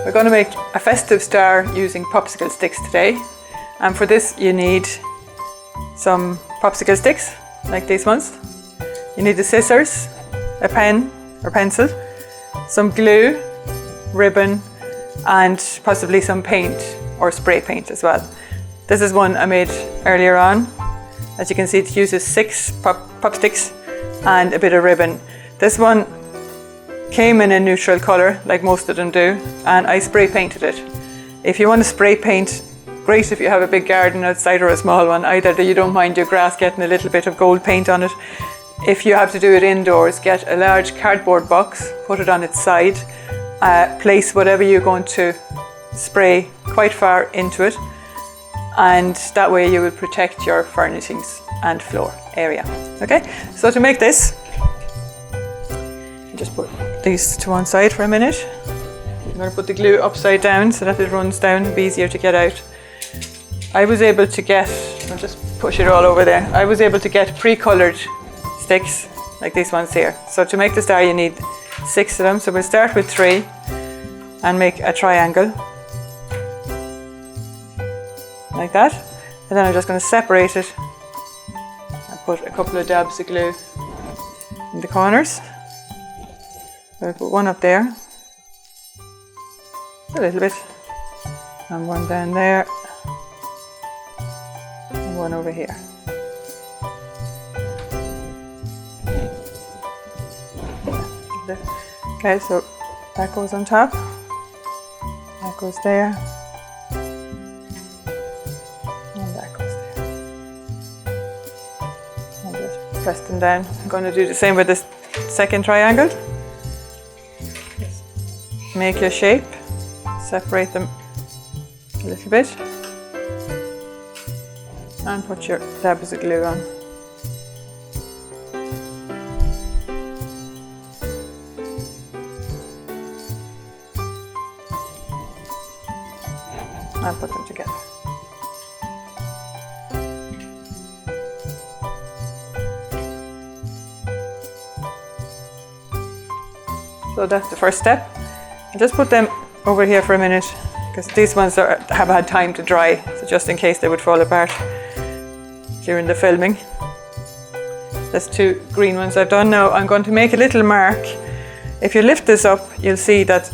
We're going to make a festive star using popsicle sticks today. And for this you need some popsicle sticks, like these ones. You need the scissors, a pen or pencil, some glue, ribbon, and possibly some paint or spray paint as well. This is one I made earlier on. As you can see, it uses 6 pop sticks and a bit of ribbon. This one came in a neutral colour, like most of them do, and I spray painted it. If you want to spray paint, great if you have a big garden outside or a small one, either that you don't mind your grass getting a little bit of gold paint on it. If you have to do it indoors, get a large cardboard box, put it on its side, place whatever you're going to spray quite far into it, and that way you will protect your furnishings and floor area. Okay, so to make this, just put these to one side for a minute. I'm going to put the glue upside down so that it runs down, it'll be easier to get out. I was able to get, I'll just push it all over there, I was able to get pre-coloured sticks like these ones here. So to make the star you need 6 of them, so we'll start with 3 and make a triangle like that, and then I'm just going to separate it and put a couple of dabs of glue in the corners. So I'll put one up there, a little bit, and one down there, and one over here. Okay, so that goes on top, that goes there, and that goes there. And just press them down. I'm going to do the same with this second triangle. Just make your shape, separate them a little bit, and put your dabs of glue on. And put them together. So that's the first step. I'll just put them over here for a minute because these ones have had time to dry, so just in case they would fall apart during the filming. There's 2 green ones I've done. Now I'm going to make a little mark. If you lift this up, you'll see that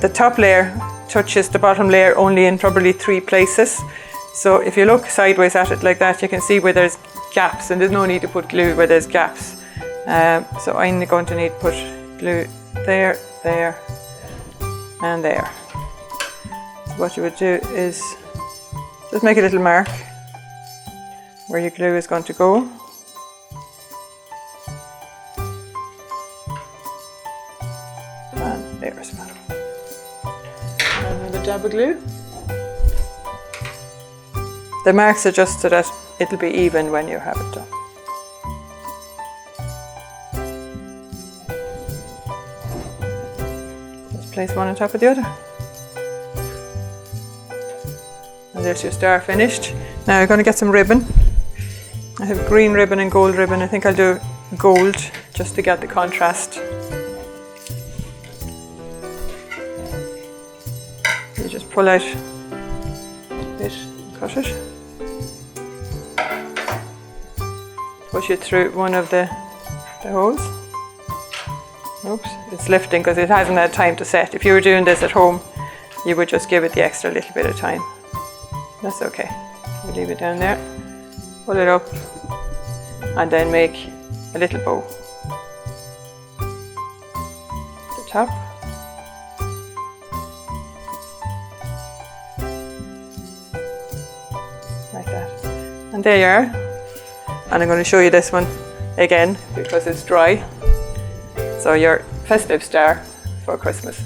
the top layer touches the bottom layer only in probably 3 places. So if you look sideways at it like that, you can see where there's gaps, and there's no need to put glue where there's gaps. So I'm going to need to put glue there, there, and there. So what you would do is just make a little mark where your glue is going to go. And there as well. Another dab of glue. The marks are just so that it'll be even when you have it done. Just place one on top of the other. And there's your star finished. Now you're going to get some ribbon. I have green ribbon and gold ribbon. I think I'll do gold just to get the contrast. You just pull out a bit, cut it, push it through one of the holes. Oops, it's lifting because it hasn't had time to set. If you were doing this at home, you would just give it the extra little bit of time. That's okay. We leave it down there, pull it up, and then make a little bow. The top. Like that. And there you are. And I'm going to show you this one again because it's dry. So your festive star for Christmas.